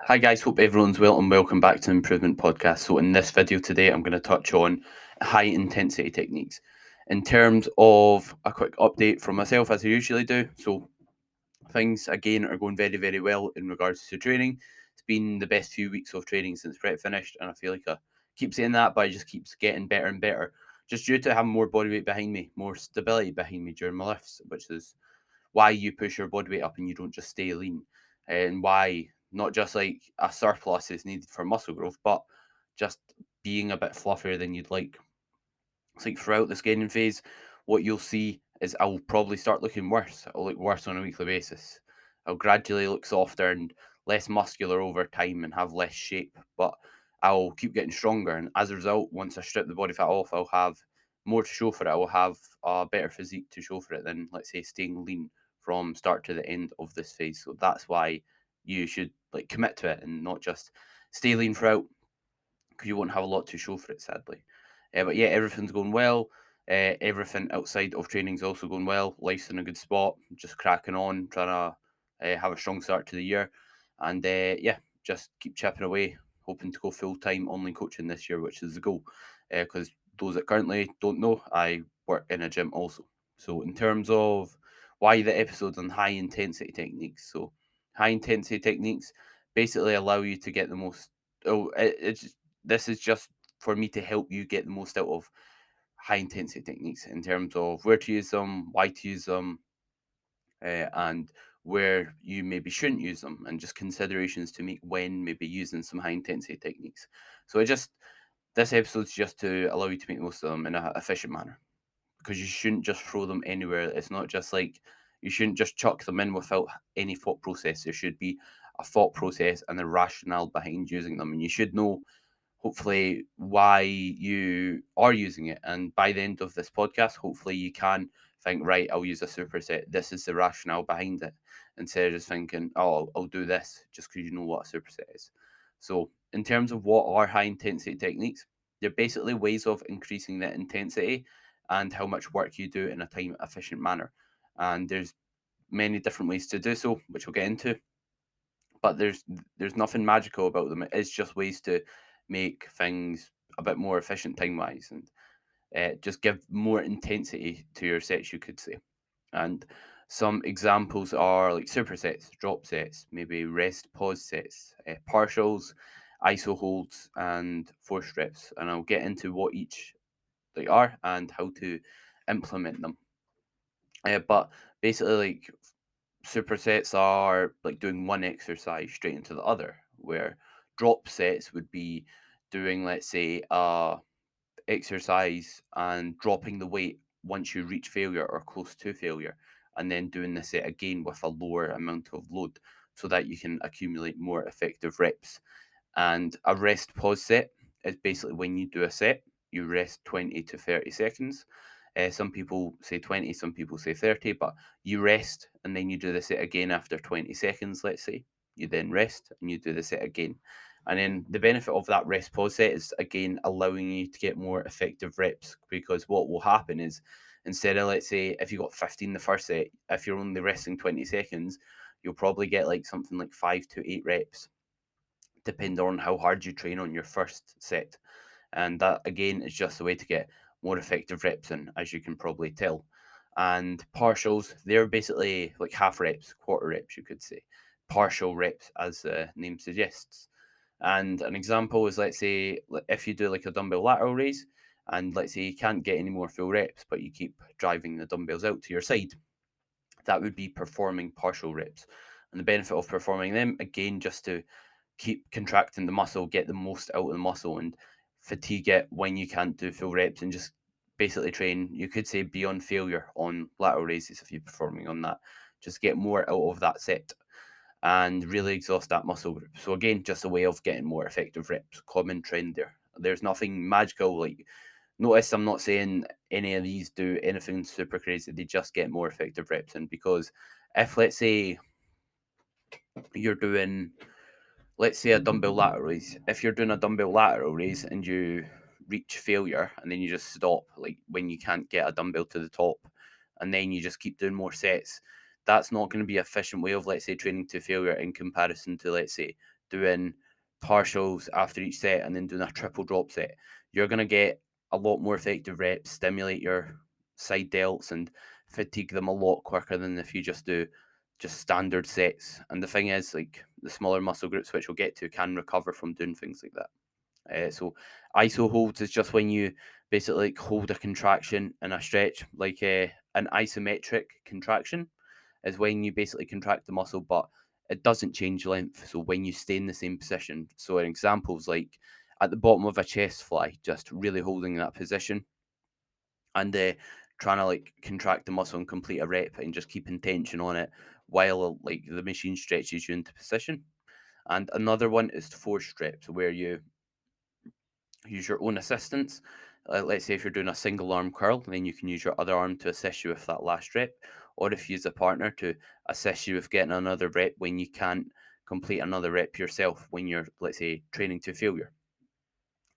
Hi guys, hope everyone's well and welcome back to Improvement Podcast. So in this video today, I'm going to touch on high intensity techniques. In terms of a quick update from myself, as I usually do. So things again are going very, very well in regards to training. It's been the best few weeks of training since prep finished, and I feel like I keep saying that, but it just keeps getting better and better. Just due to having more body weight behind me, more stability behind me during my lifts, which is why you push your body weight up and you don't just stay lean, and why not just like a surplus is needed for muscle growth, but just being a bit fluffier than you'd like. It's like throughout this gaining phase, what you'll see is I'll probably start looking worse. I'll look worse on a weekly basis. I'll gradually look softer and less muscular over time and have less shape, but I'll keep getting stronger. And as a result, once I strip the body fat off, I'll have more to show for it. I will have a better physique to show for it than, let's say, staying lean from start to the end of this phase. So that's why you should like commit to it and not just stay lean throughout because you won't have a lot to show for it, sadly. But yeah, everything's going well. Everything outside of training is also going well. Life's in a good spot. Just cracking on, trying to have a strong start to the year, and yeah, just keep chipping away. Hoping to go full time online coaching this year, which is the goal. Because those that currently don't know, I work in a gym also. So in terms of why the episodes on high intensity techniques, so high intensity techniques basically allow you to get the most. It's this is just for me to help you get the most out of high intensity techniques in terms of where to use them, why to use them, and where you maybe shouldn't use them, and just considerations to make when maybe using some high intensity techniques. So this episode's just to allow you to make the most of them in an efficient manner because you shouldn't just throw them anywhere. It's not just like you shouldn't just chuck them in without any thought process. There should be a thought process and a rationale behind using them, and you should know hopefully why you are using it. And by the end of this podcast, hopefully you can think, right, I'll use a superset. This is the rationale behind it, instead of just thinking, oh, I'll do this just because you know what a superset is. So, in terms of what are high intensity techniques, they're basically ways of increasing the intensity and how much work you do in a time efficient manner. And there's many different ways to do so, which we'll get into, but there's nothing magical about them. It's just ways to make things a bit more efficient time wise and just give more intensity to your sets, you could say. And some examples are like supersets, drop sets, maybe rest pause sets, partials, iso holds, and force reps. And I'll get into what each they are and how to implement them. But basically, like supersets are like doing one exercise straight into the other, where drop sets would be doing, let's say, exercise and dropping the weight once you reach failure or close to failure, and then doing the set again with a lower amount of load so that you can accumulate more effective reps. And a rest pause set is basically when you do a set, you rest 20 to 30 seconds. Some people say 20, some people say 30, but you rest and then you do the set again after 20 seconds, let's say. You then rest and you do the set again. And then the benefit of that rest pause set is again allowing you to get more effective reps, because what will happen is instead of, let's say, if you got 15 the first set, if you're only resting 20 seconds, you'll probably get like something like 5 to 8 reps depending on how hard you train on your first set. And that again is just a way to get more effective reps in, as you can probably tell. And partials, they're basically like half reps, quarter reps, you could say. Partial reps, as the name suggests. And an example is, let's say, if you do like a dumbbell lateral raise, and let's say you can't get any more full reps, but you keep driving the dumbbells out to your side, that would be performing partial reps. And the benefit of performing them, again, just to keep contracting the muscle, get the most out of the muscle, and fatigue it when you can't do full reps, and just basically train, you could say, beyond failure on lateral raises if you're performing on that. Just get more out of that set and really exhaust that muscle group. So again, just a way of getting more effective reps. Common trend there. There's nothing magical. Like, notice I'm not saying any of these do anything super crazy. They just get more effective reps in, because if, let's say, you're doing, let's say, a dumbbell lateral raise. If you're doing a dumbbell lateral raise and you reach failure and then you just stop, like when you can't get a dumbbell to the top, and then you just keep doing more sets, that's not going to be an efficient way of, let's say, training to failure in comparison to, let's say, doing partials after each set and then doing a triple drop set, you're going to get a lot more effective reps, stimulate your side delts, and fatigue them a lot quicker than if you just do just standard sets. And the thing is, like the smaller muscle groups, which we'll get to, can recover from doing things like that. So iso holds is just when you basically like hold a contraction and a stretch, like an isometric contraction is when you basically contract the muscle, but it doesn't change length. So when you stay in the same position, so in examples like at the bottom of a chest fly, just really holding that position and trying to like contract the muscle and complete a rep and just keeping tension on it while like the machine stretches you into position. And another one is force strips, where you use your own assistance. Let's say if you're doing a single arm curl, then you can use your other arm to assist you with that last rep, or if you use a partner to assist you with getting another rep when you can't complete another rep yourself when you're, let's say, training to failure.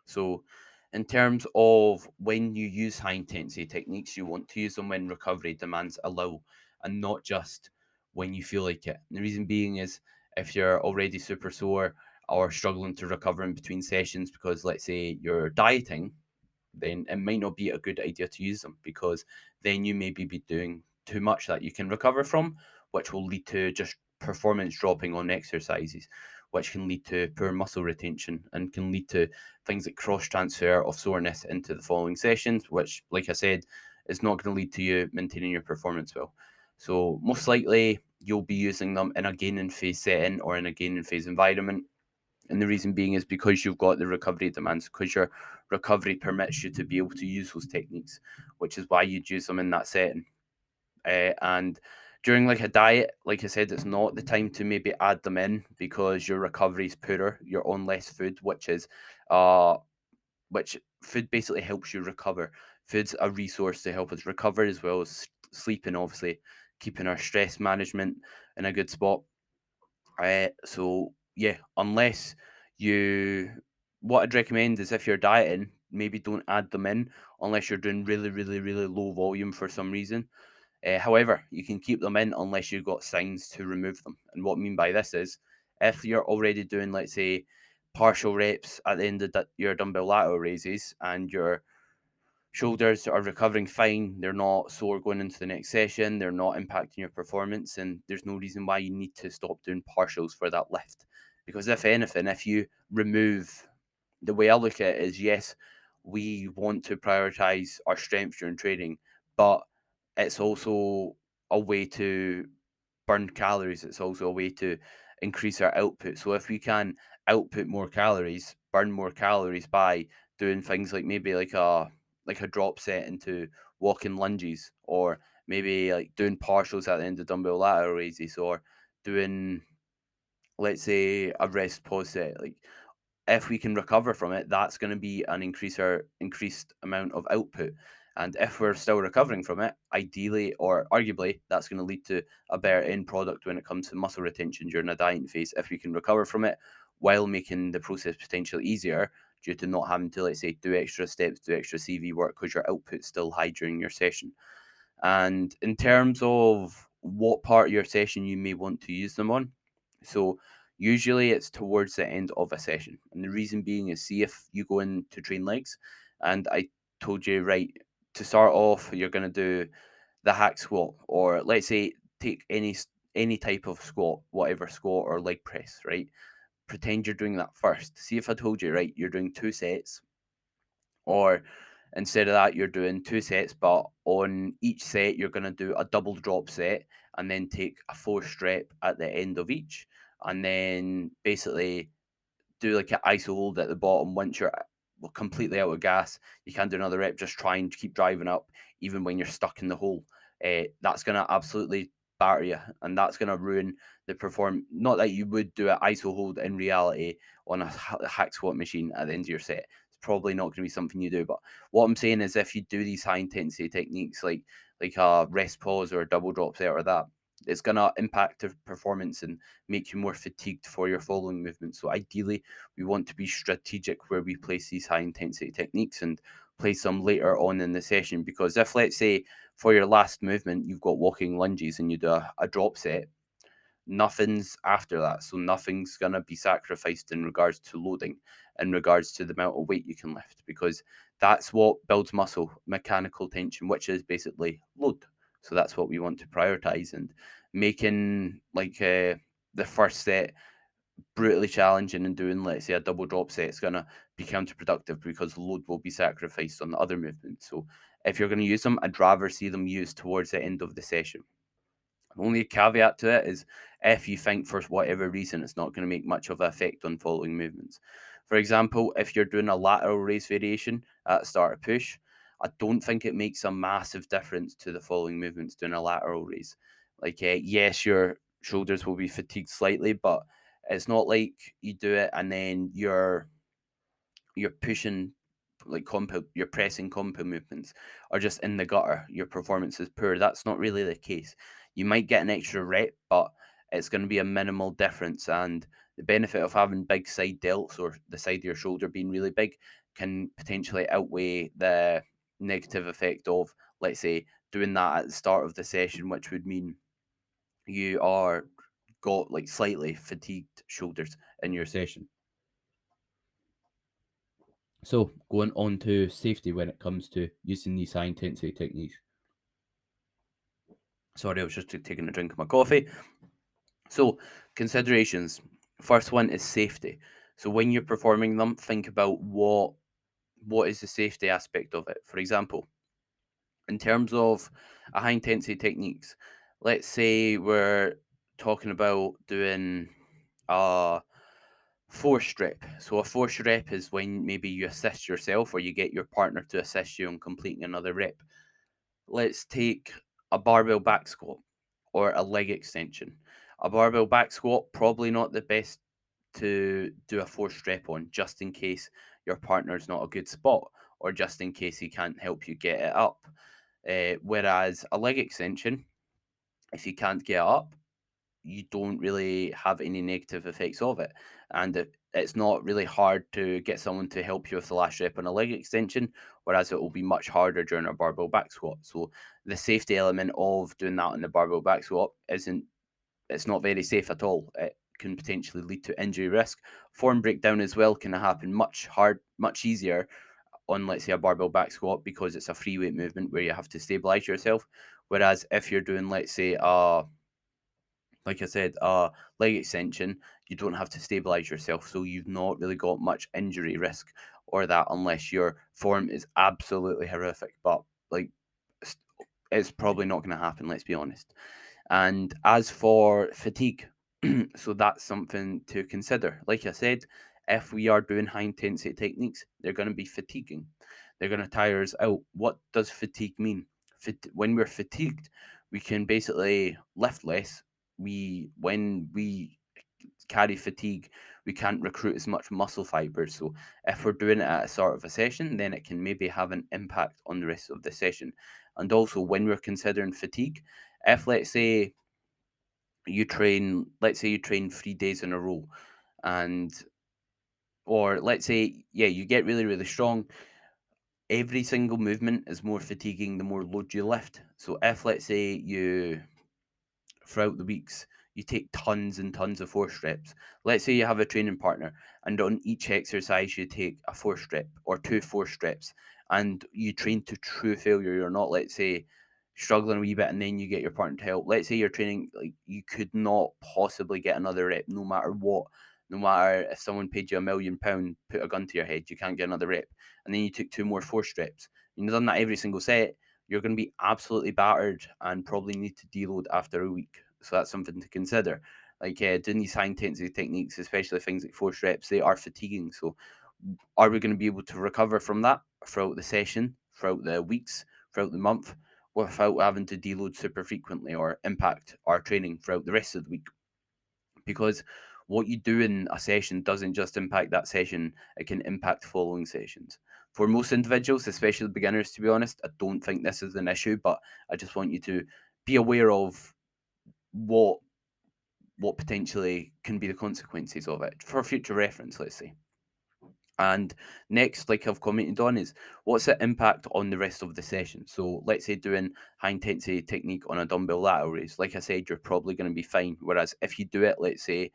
So, in terms of when you use high intensity techniques, you want to use them when recovery demands allow and not just when you feel like it. And the reason being is if you're already super sore or struggling to recover in between sessions because, let's say, you're dieting, then it might not be a good idea to use them because then you maybe be doing too much that you can recover from, which will lead to just performance dropping on exercises, which can lead to poor muscle retention and can lead to things like cross transfer of soreness into the following sessions, which, like I said, is not going to lead to you maintaining your performance well. So, most likely, you'll be using them in a gain in phase setting or in a gain in phase environment, and the reason being is because you've got the recovery demands, because your recovery permits you to be able to use those techniques, which is why you'd use them in that setting. And during like a diet, like I said, it's not the time to maybe add them in because your recovery is poorer. You're on less food, which food basically helps you recover. Food's a resource to help us recover as well as sleeping, obviously, keeping our stress management in a good spot. So yeah, unless you, what I'd recommend is if you're dieting, maybe don't add them in unless you're doing really, really, really low volume for some reason. However, you can keep them in unless you've got signs to remove them. And what I mean by this is, if you're already doing, let's say, partial reps at the end of your dumbbell lateral raises and you're shoulders are recovering fine. They're not sore going into the next session. They're not impacting your performance. And there's no reason why you need to stop doing partials for that lift. Because if anything, if you remove, the way I look at it is yes, we want to prioritize our strength during training, but it's also a way to burn calories. It's also a way to increase our output. So if we can output more calories, burn more calories by doing things like maybe like a drop set into walking lunges, or maybe like doing partials at the end of dumbbell lateral raises, or doing, let's say, a rest pause set, like if we can recover from it, that's going to be an increased amount of output. And if we're still recovering from it, ideally or arguably, that's going to lead to a better end product when it comes to muscle retention during a dieting phase. If we can recover from it while making the process potentially easier due to not having to, let's say, do extra steps, do extra CV work because your output's still high during your session. And in terms of what part of your session you may want to use them on, so usually it's towards the end of a session. And the reason being is, see, if you go in to train legs and I told you, right, to start off, you're going to do the hack squat, or let's say take any type of squat, whatever squat or leg press, right? Pretend you're doing that first. See if I told you, right, you're doing 2 sets, or instead of that, you're doing 2 sets, but on each set, you're going to do a double drop set and then take a force rep at the end of each. And then basically do like an iso hold at the bottom. Once you're completely out of gas, you can do another rep, just try and keep driving up, even when you're stuck in the hole. That's going to absolutely batter you, and that's going to ruin the perform. Not that you would do an iso hold in reality on a hack squat machine at the end of your set. It's probably not going to be something you do. But what I'm saying is, if you do these high intensity techniques like a rest pause or a double drop set or that, it's going to impact the performance and make you more fatigued for your following movement. So ideally, we want to be strategic where we place these high intensity techniques and place them later on in the session. Because if, let's say, for your last movement, you've got walking lunges and you do a drop set, nothing's after that. So nothing's going to be sacrificed in regards to loading, in regards to the amount of weight you can lift, because that's what builds muscle, mechanical tension, which is basically load. So that's what we want to prioritize. And making the first set brutally challenging and doing, let's say, a double drop set is going to be counterproductive because load will be sacrificed on the other movements. So if you're going to use them, I'd rather see them used towards the end of the session. The only caveat to it is if you think for whatever reason it's not going to make much of an effect on following movements. For example, if you're doing a lateral raise variation at the start of push, I don't think it makes a massive difference to the following movements doing a lateral raise. Yes, your shoulders will be fatigued slightly, but it's not like you do it and then you're pushing like compound, you're pressing compound movements are just in the gutter. Your performance is poor. That's not really the case. You might get an extra rep, but it's going to be a minimal difference. And the benefit of having big side delts or the side of your shoulder being really big can potentially outweigh the negative effect of, let's say, doing that at the start of the session, which would mean you are got like slightly fatigued shoulders in your session. So, going on to safety when it comes to using these high intensity techniques. Sorry, I was just taking a drink of my coffee. So, considerations. First one is safety. So, when you're performing them, think about what is the safety aspect of it. For example, in terms of a high intensity techniques, let's say we're talking about doing a force rep. So a force rep is when maybe you assist yourself or you get your partner to assist you on completing another rep. Let's take a barbell back squat or a leg extension. A barbell back squat, probably not the best to do a force rep on, just in case your partner's not a good spot or just in case he can't help you get it up. Whereas a leg extension, if you can't get up, you don't really have any negative effects of it. And it's not really hard to get someone to help you with the last rep on a leg extension, whereas it will be much harder during a barbell back squat. So the safety element of doing that on the barbell back squat it's not very safe at all. It can potentially lead to injury risk. Form breakdown as well can happen much easier on, let's say, a barbell back squat because it's a free weight movement where you have to stabilize yourself. Whereas if you're doing, let's say, like I said, leg extension, you don't have to stabilize yourself. So you've not really got much injury risk or that unless your form is absolutely horrific. But like, it's probably not going to happen, let's be honest. And as for fatigue, so that's something to consider. Like I said, if we are doing high intensity techniques, they're going to be fatiguing. They're going to tire us out. What does fatigue mean? When we're fatigued, we can basically lift less. When we carry fatigue, we can't recruit as much muscle fibers. So if we're doing it at a start of a session, then it can maybe have an impact on the rest of the session. And also when we're considering fatigue, if let's say you train 3 days in a row and or let's say, yeah, you get really, really strong. Every single movement is more fatiguing the more load you lift. So if let's say you throughout the weeks, you take tons and tons of force reps. Let's say you have a training partner, and on each exercise, you take a force rep or two force reps, and you train to true failure. You're not, let's say, struggling a wee bit, and then you get your partner to help. Let's say you're training, like you could not possibly get another rep, no matter what. No matter if someone paid you £1 million, put a gun to your head, you can't get another rep. And then you took two more force reps. You've done that every single set, you're going to be absolutely battered and probably need to deload after a week. So that's something to consider. Doing these high intensity techniques, especially things like force reps, they are fatiguing. So are we going to be able to recover from that throughout the session, throughout the weeks, throughout the month, without having to deload super frequently or impact our training throughout the rest of the week? Because what you do in a session doesn't just impact that session, it can impact following sessions. For most individuals, especially beginners, to be honest, I don't think this is an issue, but I just want you to be aware of what potentially can be the consequences of it for future reference, let's say. And next, like I've commented on, is what's the impact on the rest of the session? So let's say doing high intensity technique on a dumbbell lateral raise. Like I said, you're probably going to be fine. Whereas if you do it, let's say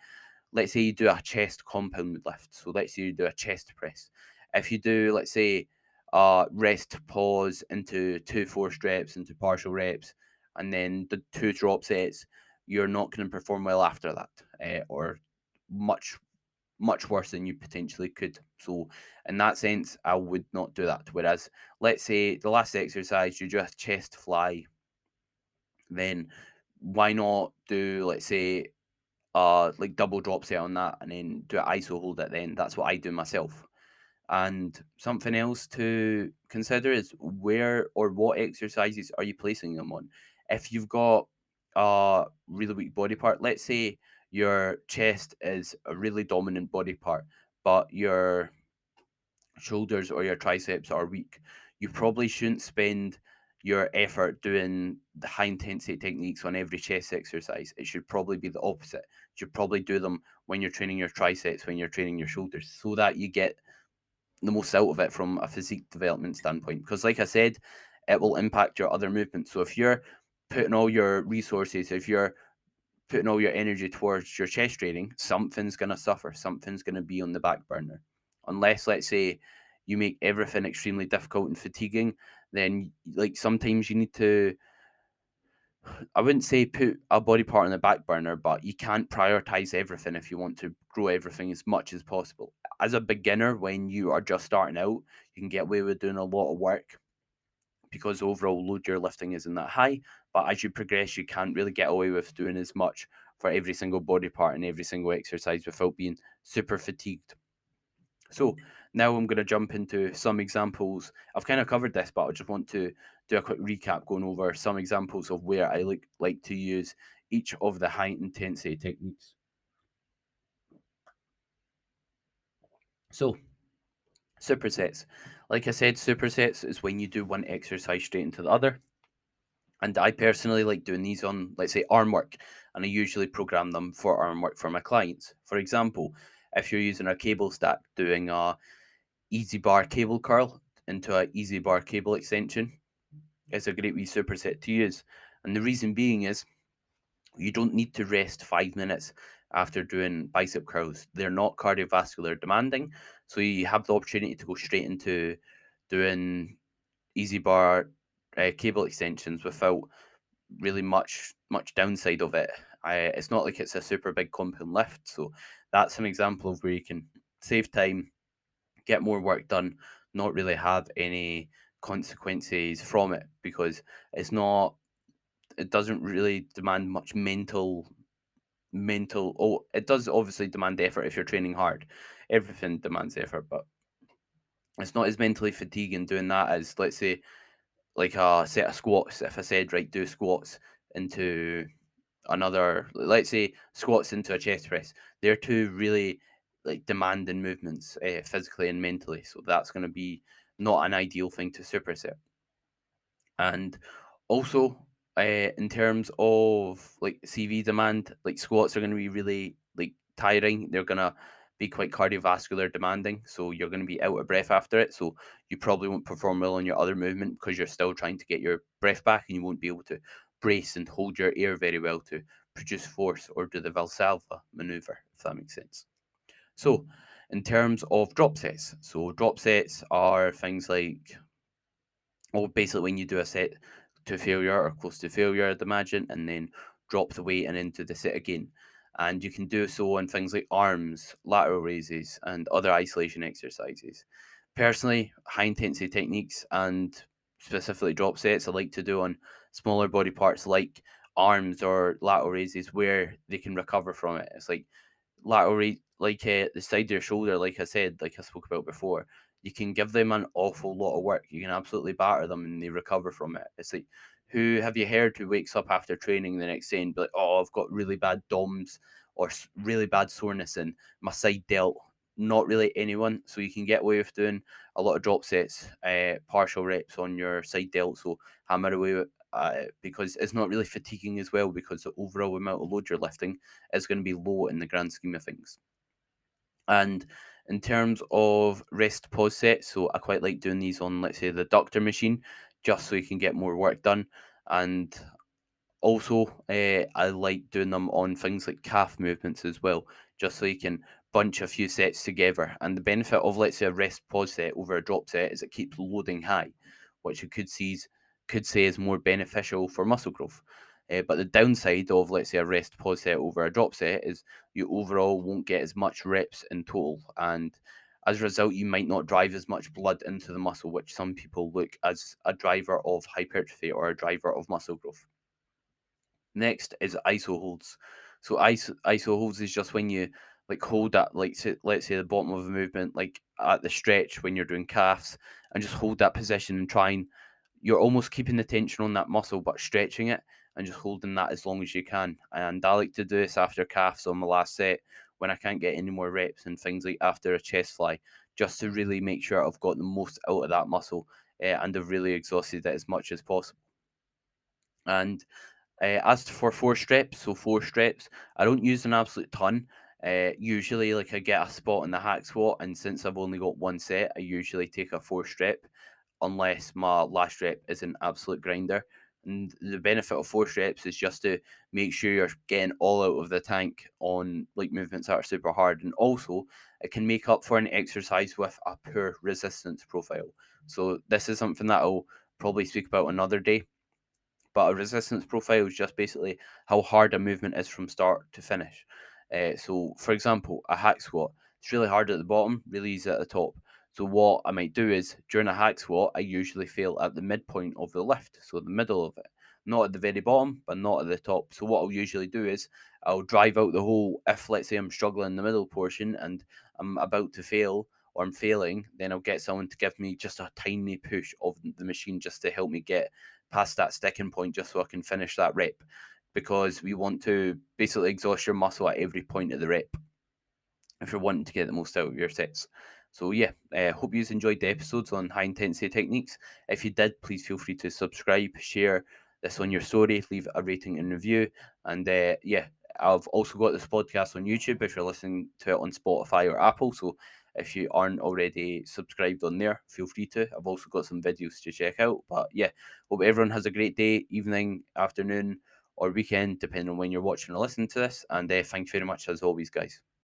you do a chest compound lift. So let's say you do a chest press. If you do, let's say, rest pause into two forced reps into partial reps, and then the two drop sets, you're not going to perform well after that, or much much worse than you potentially could. So in that sense, I would not do that. Whereas, let's say the last exercise you do a chest fly, then why not do, let's say, like double drop set on that and then do an ISO hold at the end. That's what I do myself. And something else to consider is where or what exercises are you placing them on. If you've got a really weak body part, let's say your chest is a really dominant body part, but your shoulders or your triceps are weak, you probably shouldn't spend your effort doing the high intensity techniques on every chest exercise. It should probably be the opposite. You should probably do them when you're training your triceps, when you're training your shoulders, so that you get the most out of it from a physique development standpoint. Because, like I said, it will impact your other movements. So if you're putting all your resources, if you're putting all your energy towards your chest training, something's going to suffer. Something's going to be on the back burner. Unless, let's say, you make everything extremely difficult and fatiguing, then like sometimes you need to, I wouldn't say put a body part on the back burner, but you can't prioritize everything if you want to grow everything as much as possible. As a beginner, when you are just starting out, you can get away with doing a lot of work because overall load you're lifting isn't that high. But as you progress, you can't really get away with doing as much for every single body part and every single exercise without being super fatigued. So now I'm going to jump into some examples. I've kind of covered this, but I just want to do a quick recap going over some examples of where I like to use each of the high intensity techniques. So supersets. Like I said, supersets is when you do one exercise straight into the other. And I personally like doing these on, let's say, arm work, and I usually program them for arm work for my clients. For example, if you're using a cable stack, doing a easy bar cable curl into a easy bar cable extension is a great wee superset to use. And the reason being is you don't need to rest 5 minutes after doing bicep curls. They're not cardiovascular demanding, so you have the opportunity to go straight into doing easy bar cable extensions without really much downside of it. It's not like it's a super big compound lift, so that's an example of where you can save time, get more work done, not really have any consequences from it because it's not. It doesn't really demand much mental. Oh, it does obviously demand effort if you're training hard. Everything demands effort, but it's not as mentally fatiguing doing that as, let's say, like a set of squats. If I said, right, do squats into another, let's say squats into a chest press, they're two really like demanding movements, physically and mentally, so that's going to be not an ideal thing to superset. And also, in terms of like CV demand, like squats are going to be really like tiring. They're going to be quite cardiovascular demanding, so you're going to be out of breath after it. So you probably won't perform well on your other movement because you're still trying to get your breath back, and you won't be able to brace and hold your air very well to produce force or do the Valsalva maneuver, if that makes sense. So, in terms of drop sets, so drop sets are things like, well, basically when you do a set to failure or close to failure, I'd imagine, and then drop the weight and into the set again. And you can do so on things like arms, lateral raises, and other isolation exercises. Personally, high intensity techniques and specifically drop sets I like to do on smaller body parts like arms or lateral raises where they can recover from it. It's like lateral raise, like the side of your shoulder, like I said, like I spoke about before, you can give them an awful lot of work. You can absolutely batter them and they recover from it. It's like, who have you heard who wakes up after training the next day and be like, oh, I've got really bad DOMs or really bad soreness in my side delt? Not really anyone. So you can get away with doing a lot of drop sets, partial reps on your side delt. So hammer away with, because it's not really fatiguing as well because the overall amount of load you're lifting is going to be low in the grand scheme of things. And In terms of rest pause sets, so I quite like doing these on, let's say, the ductor machine, just so you can get more work done. And also, I like doing them on things like calf movements as well, just so you can bunch a few sets together. And the benefit of, let's say, a rest pause set over a drop set is it keeps loading high, which you could say is more beneficial for muscle growth. But the downside of, let's say, a rest pause set over a drop set is you overall won't get as much reps in total, and as a result, you might not drive as much blood into the muscle, which some people look as a driver of hypertrophy or a driver of muscle growth. Next is ISO holds. So ISO holds is just when you like hold that, like let's say the bottom of a movement, like at the stretch when you're doing calves, and just hold that position and try and you're almost keeping the tension on that muscle but stretching it and just holding that as long as you can. And I like to do this after calves on my last set when I can't get any more reps and things like after a chest fly, just to really make sure I've got the most out of that muscle and I've really exhausted it as much as possible. And as for four streps, I don't use an absolute ton. Usually, like I get a spot in the hack squat, and since I've only got one set, I usually take a four strep, unless my last rep is an absolute grinder. And the benefit of four streps is just to make sure you're getting all out of the tank on like movements that are super hard, and also it can make up for an exercise with a poor resistance profile. So this is something that I'll probably speak about another day, but a resistance profile is just basically how hard a movement is from start to finish. So, for example, a hack squat, it's really hard at the bottom, really easy at the top. So, what I might do is during a hack squat, I usually fail at the midpoint of the lift, so the middle of it, not at the very bottom, but not at the top. So, what I'll usually do is I'll drive out the hole if, let's say, I'm struggling in the middle portion and I'm about to fail or I'm failing, then I'll get someone to give me just a tiny push of the machine just to help me get past that sticking point just so I can finish that rep, because we want to basically exhaust your muscle at every point of the rep if you're wanting to get the most out of your sets. So yeah, hope you enjoyed the episodes on high intensity techniques. If you did, please feel free to subscribe, share this on your story, leave a rating and review, and yeah, I've also got this podcast on YouTube if you're listening to it on Spotify or Apple. So if you aren't already subscribed on there, feel free to. I've also got some videos to check out. But yeah, hope everyone has a great day, evening, afternoon, or weekend, depending on when you're watching or listening to this. And thank you very much as always, guys.